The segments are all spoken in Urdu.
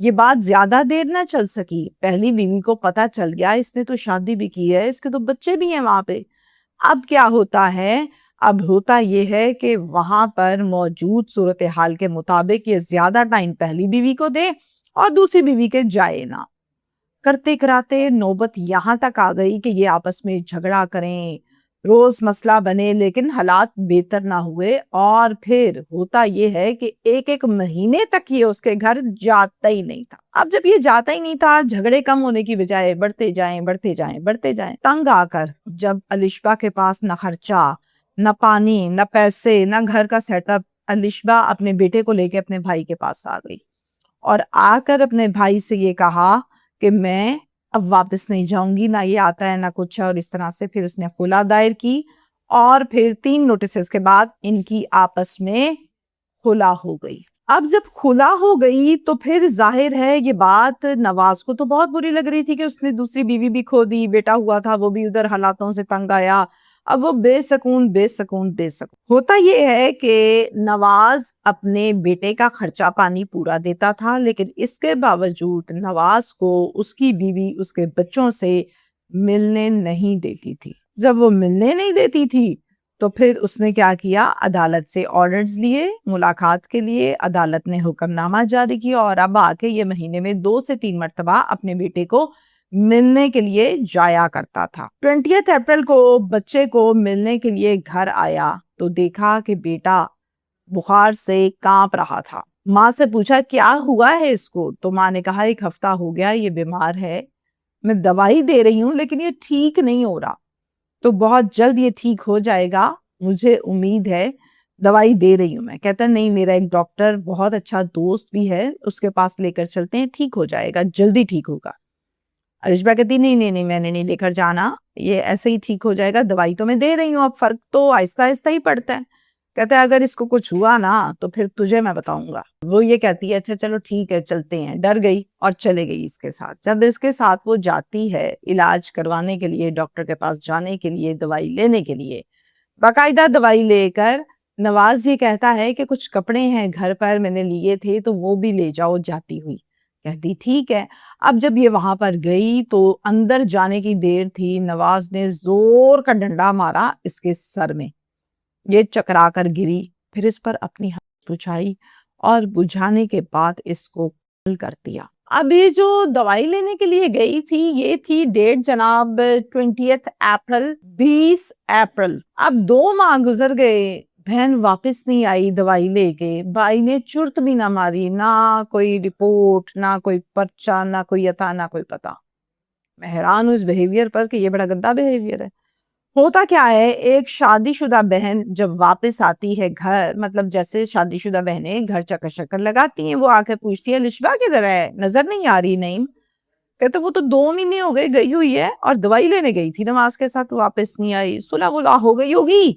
یہ بات زیادہ دیر نہ چل سکی، پہلی بیوی کو پتا چل گیا اس نے تو شادی بھی کی ہے، اس کے تو بچے بھی ہیں وہاں پہ۔ اب کیا ہوتا ہے؟ اب ہوتا یہ ہے کہ وہاں پر موجود صورتحال کے مطابق یہ زیادہ ٹائم پہلی بیوی کو دے اور دوسری بیوی کے جائے نہ۔ کرتے کراتے نوبت یہاں تک آ گئی کہ یہ آپس میں جھگڑا کریں، روز مسئلہ بنے، لیکن حالات بہتر نہ ہوئے، اور پھر ہوتا یہ ہے کہ ایک ایک مہینے تک یہ اس کے گھر جاتا ہی نہیں تھا۔ اب جب یہ جاتا ہی نہیں تھا، جھگڑے کم ہونے کی بجائے بڑھتے جائیں بڑھتے جائیں بڑھتے جائیں، تنگ آ کر جب الشبا کے پاس نہ خرچہ، نہ پانی، نہ پیسے، نہ گھر کا سیٹ اپ، الشبا اپنے بیٹے کو لے کے اپنے بھائی کے پاس آ گئی اور آ کر اپنے بھائی سے یہ کہا کہ میں اب واپس نہیں جاؤں گی، نہ یہ آتا ہے نہ کچھ ہے، اور اس طرح سے پھر اس نے خلا دائر کی، اور پھر 3 نوٹسز کے بعد ان کی آپس میں خلا ہو گئی۔ اب جب خلا ہو گئی تو پھر ظاہر ہے یہ بات نواز کو تو بہت بری لگ رہی تھی کہ اس نے دوسری بیوی بھی کھو دی، بیٹا ہوا تھا وہ بھی ادھر حالاتوں سے تنگ آیا، اب وہ بے سکون بے سکون بے سکون۔ ہوتا یہ ہے کہ نواز اپنے بیٹے کا خرچہ پانی پورا دیتا تھا، لیکن اس کے باوجود نواز کو اس کی بیوی اس کے بچوں سے ملنے نہیں دیتی تھی۔ جب وہ ملنے نہیں دیتی تھی تو پھر اس نے کیا کیا؟ عدالت سے آرڈرز لیے ملاقات کے لیے، عدالت نے حکم نامہ جاری کیا، اور اب آ کے یہ مہینے میں 2 سے 3 مرتبہ اپنے بیٹے کو ملنے کے لیے جایا کرتا تھا۔ 20 اپریل کو بچے کو ملنے کے لیے گھر آیا تو دیکھا کہ بیٹا بخار سے کانپ رہا تھا۔ ماں سے پوچھا کیا ہوا ہے اس کو؟ تو ماں نے کہا 1 ہفتہ ہو گیا یہ بیمار ہے، میں دوائی دے رہی ہوں لیکن یہ ٹھیک نہیں ہو رہا، تو بہت جلد یہ ٹھیک ہو جائے گا، مجھے امید ہے، دوائی دے رہی ہوں میں۔ کہتا نہیں، میرا ایک ڈاکٹر بہت اچھا دوست بھی ہے، اس کے پاس لے کر چلتے ہیں، ٹھیک ہو جائے گا، جلدی ٹھیک ہوگا۔ الشبا کہتی نہیں میں نے نہیں لے کر جانا، یہ ایسے ہی ٹھیک ہو جائے گا، دوائی تو میں دے رہی ہوں، اب فرق تو آہستہ آہستہ ہی پڑتا ہے۔ کہتا ہے اگر اس کو کچھ ہوا نا تو پھر تجھے میں بتاؤں گا۔ وہ یہ کہتی ہے اچھا چلو ٹھیک ہے چلتے ہیں، ڈر گئی اور چلے گئی اس کے ساتھ۔ جب اس کے ساتھ وہ جاتی ہے علاج کروانے کے لیے، ڈاکٹر کے پاس جانے کے لیے، دوائی لینے کے لیے، باقاعدہ دوائی لے کر نواز یہ کہتا ہے کہ کچھ کپڑے ہیں گھر پر میں نے لیے تھے تو وہ بھی لے جاؤ جاتی ہوئی۔ کہتی ٹھیک ہے۔ اب جب یہ وہاں پر گئی تو اندر جانے کی دیر تھی، نواز نے زور کا ڈنڈا مارا اس کے سر میں، یہ چکرا کر گری، پھر اس پر اپنی ہاتھ بجھائی اور بجھانے کے بعد اس کو قتل کر دیا۔ اب یہ جو دوائی لینے کے لیے گئی تھی یہ تھی ڈیٹ جناب 20 اپریل، 20 اپریل۔ اب 2 ماہ گزر گئے، بہن واپس نہیں آئی دوائی لے کے، بھائی نے چرت بھی نہ ماری، نہ کوئی رپورٹ، نہ کوئی پرچہ، نہ کوئی عطا، نہ کوئی پتہ۔ میں حیران ہوں اس بیہیویئر پر کہ یہ بڑا گندا بیہیویئر ہے۔ ہوتا کیا ہے، ایک شادی شدہ بہن جب واپس آتی ہے گھر، مطلب جیسے شادی شدہ بہنیں گھر چکر شکر لگاتی ہیں، وہ آ کے پوچھتی ہے الشبا کدھر ہے، نظر نہیں آ رہی نعیم؟ کہتے وہ تو 2 مہینے ہو گئے گئی ہوئی ہے، اور دوائی لینے گئی تھی نواز کے ساتھ، واپس نہیں آئی، صلح ولا ہو گئی ہوگی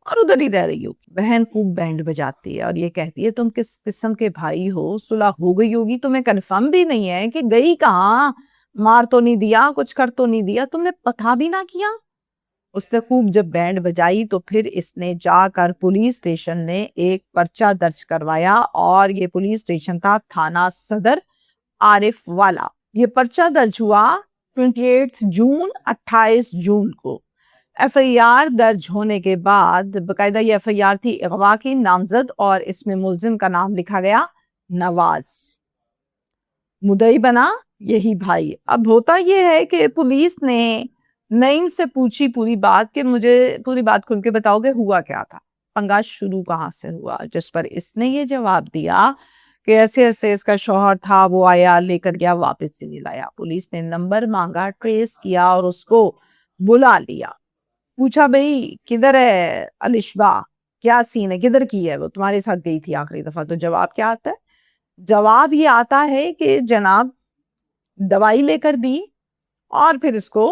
اور ادھر ہی رہ رہی ہوگی۔ بہن خوب بینڈ بجاتی ہے اور یہ کہتی ہے تم کس قسم کے بھائی ہو، صلح ہو گئی ہوگی، تمہیں کنفرم بھی نہیں ہے کہ گئی کہاں، مار تو نہیں دیا، کچھ کر تو نہیں دیا، تم نے پتہ بھی نہ کیا۔ اس نے خوب جب بینڈ بجائی تو پھر اس نے جا کر پولیس اسٹیشن میں ایک پرچہ درج کروایا، اور یہ پولیس اسٹیشن تھا تھانہ صدر عارف والا۔ یہ پرچہ درج ہوا 28 جون، 28 جون کو۔ ایف آئی آر درج ہونے کے بعد باقاعدہ یہ ایف آئی آر تھی اغوا کی، نامزد، اور اس میں ملزم کا نام لکھا گیا نواز، مدعی بنا یہی بھائی۔ اب ہوتا یہ ہے کہ پولیس نے نعیم سے پوچھی پوری بات کہ مجھے پوری بات کھل کے بتاؤ کہ ہوا کیا تھا، پنگا شروع کہاں سے ہوا، جس پر اس نے یہ جواب دیا کہ ایسے ایسے اس کا شوہر تھا، وہ آیا لے کر گیا، واپس سے نہیں لایا۔ پولیس نے نمبر مانگا، ٹریس کیا اور اس کو بلا لیا، پوچھا بھئی کدھر ہے الشبا، کیا سین ہے، کدھر کی ہے وہ، تمہارے ساتھ گئی تھی آخری دفعہ؟ تو جواب کیا آتا ہے؟ جواب یہ آتا ہے کہ جناب دوائی لے کر دی اور پھر اس کو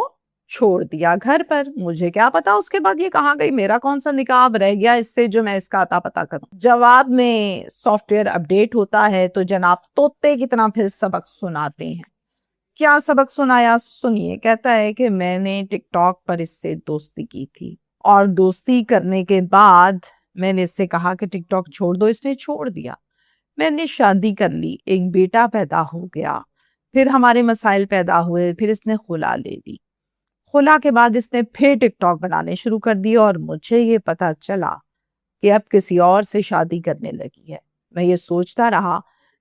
چھوڑ دیا گھر پر، مجھے کیا پتا اس کے بعد یہ کہاں گئی، میرا کون سا نکاب رہ گیا اس سے جو میں اس کا عطا پتا کروں۔ جواب میں سافٹ ویئر اپڈیٹ ہوتا ہے تو جناب طوطے کی طرح پھر سبق سناتے ہیں۔ کیا سبق سنایا سنیے۔ کہتا ہے کہ میں نے ٹک ٹاک پر اس سے دوستی کی تھی، اور دوستی کرنے کے بعد میں نے اس سے کہا کہ ٹک ٹاک چھوڑ دو، اس نے چھوڑ دیا۔ میں نے شادی کر لی، ایک بیٹا پیدا ہو گیا، پھر ہمارے مسائل پیدا ہوئے، پھر اس نے خلا لے لی۔ خلا کے بعد اس نے پھر ٹک ٹاک بنانے شروع کر دی اور مجھے یہ پتا چلا کہ اب کسی اور سے شادی کرنے لگی ہے۔ میں یہ سوچتا رہا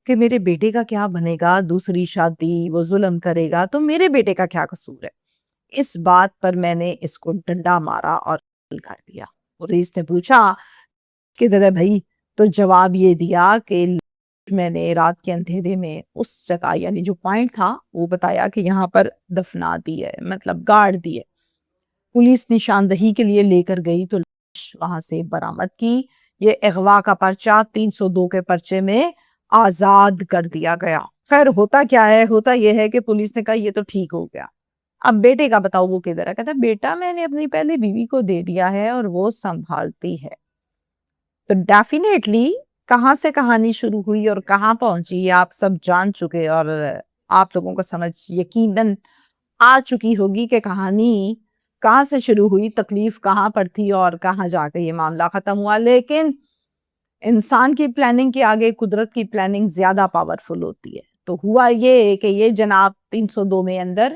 کہ میرے بیٹے کا کیا بنے گا، دوسری شادی، وہ ظلم کرے گا تو میرے بیٹے کا کیا قصور ہے۔ اس بات پر میں نے اس کو ڈنڈا مارا اور قتل کر دیا۔ پولیس نے پوچھا کہ دادا بھائی، تو جواب یہ دیا کہ میں نے رات کے اندھیرے میں اس جگہ، یعنی جو پوائنٹ تھا وہ بتایا کہ یہاں پر دفنا دی ہے، مطلب گاڑ دی ہے۔ پولیس نشاندہی کے لیے لے کر گئی تو لاش وہاں سے برآمد کی۔ یہ اغوا کا پرچہ 302 کے پرچے میں آزاد کر دیا گیا۔ خیر ہوتا کیا ہے، ہوتا یہ ہے کہ پولیس نے کہا یہ تو ٹھیک ہو گیا، اب بیٹے کا بتاؤ وہ کدھر ہے؟ کہتا بیٹا میں نے اپنی پہلے بیوی کو دے دیا ہے اور وہ سنبھالتی ہے۔ تو ڈیفینیٹلی کہاں سے کہانی شروع ہوئی اور کہاں پہنچی آپ سب جان چکے، اور آپ لوگوں کو سمجھ یقیناً آ چکی ہوگی کہ کہانی کہاں سے شروع ہوئی، تکلیف کہاں پر تھی اور کہاں جا کے یہ معاملہ ختم ہوا۔ لیکن انسان کی پلاننگ کے آگے قدرت کی پلاننگ زیادہ پاورفل ہوتی ہے۔ تو ہوا یہ کہ یہ جناب 302 میں اندر،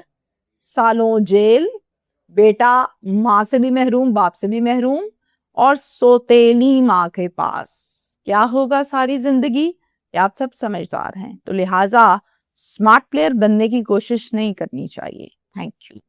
سالوں جیل، بیٹا ماں سے بھی محروم، باپ سے بھی محروم، اور سوتیلی ماں کے پاس کیا ہوگا ساری زندگی، یہ آپ سب سمجھدار ہیں۔ تو لہٰذا اسمارٹ پلیئر بننے کی کوشش نہیں کرنی چاہیے۔ Thank you.